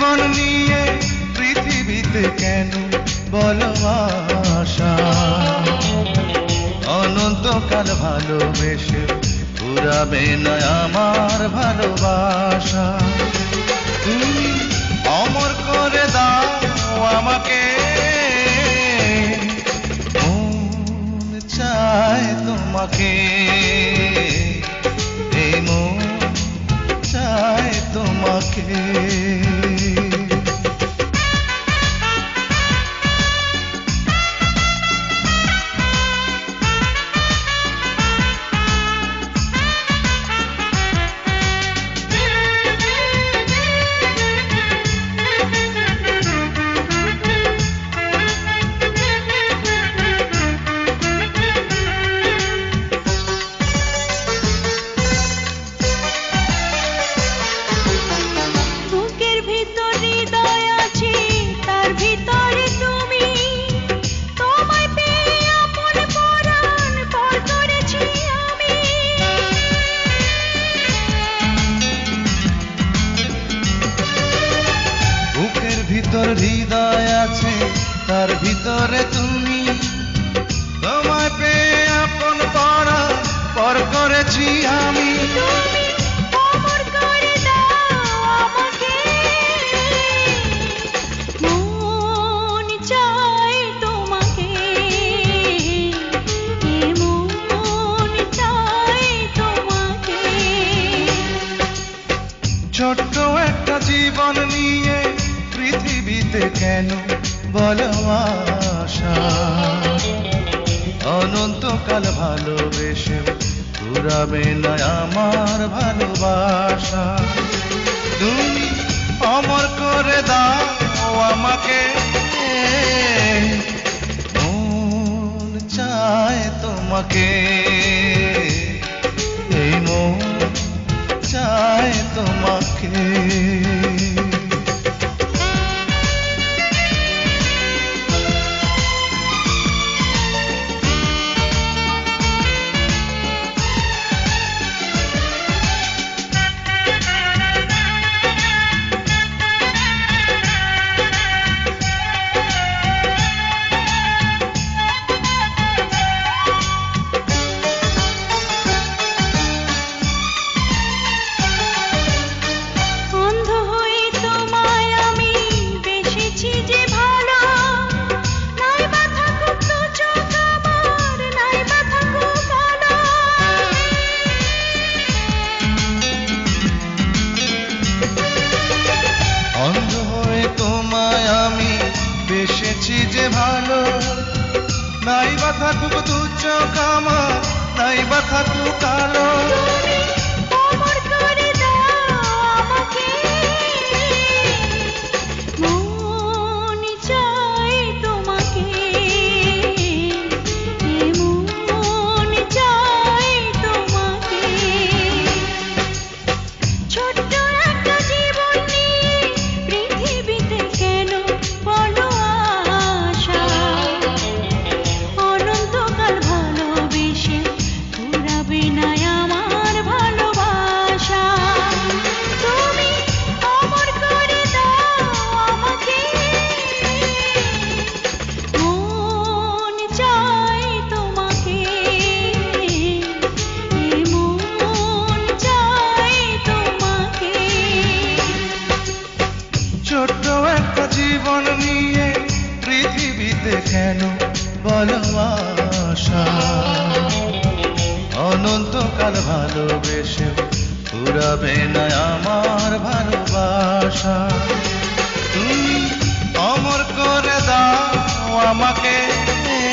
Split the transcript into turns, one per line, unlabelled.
জীবন নিয়ে পৃথিবীতে কেন বলো আশা? অনন্তকাল ভালোবেসে ফুরাবে না আমার ভালোবাসা। তুমি অমর করে দাও আমাকে, মন চায় তোমাকে, এই মন চায় তোমাকে। ভিতর হৃদয় আছে, তার ভিতরে তুমি, তোমায় পেয়ে আপন পারা পর করেছি আমি।
অমর করে দাও আমাকে, মন চায় তোমাকে, মন চায় তোমাকে।
ছোট্ট একটা জীবন নিয়ে পৃথিবীতে কেন বলো আশা? অনন্তকাল ভালোবেসে ফুরাবে না আমার ভালোবাসা। তুমি অমর করে দাও আমাকে, মন চায় তোমাকে, এই মন চায় তোমাকে। বেসেছি যে ভালো, নাই বা থাকুক দু চোখ আমার, নাই বা থাকুক কালো।
অমর করে দাও আমাকে, মন চায় তোমাকে, মন চায় তোমাকে। ছোট্ট একটা জীবন নিয়ে পৃথিবীতে কেন বলো আশা? অনন্তকাল ভালোবেসে ফুরাবে না আমার ভালোবাসা। তুমি অমর করে দাও আমাকে, মন চায় তোমাকে, মন চায় তোমাকে।
ছোট্ট একটা জীবন নিয়ে পৃথিবীতে কেন বলো আশা? অনন্তকাল ভালোবেসে ফুরাবে না আমার ভালোবাসা।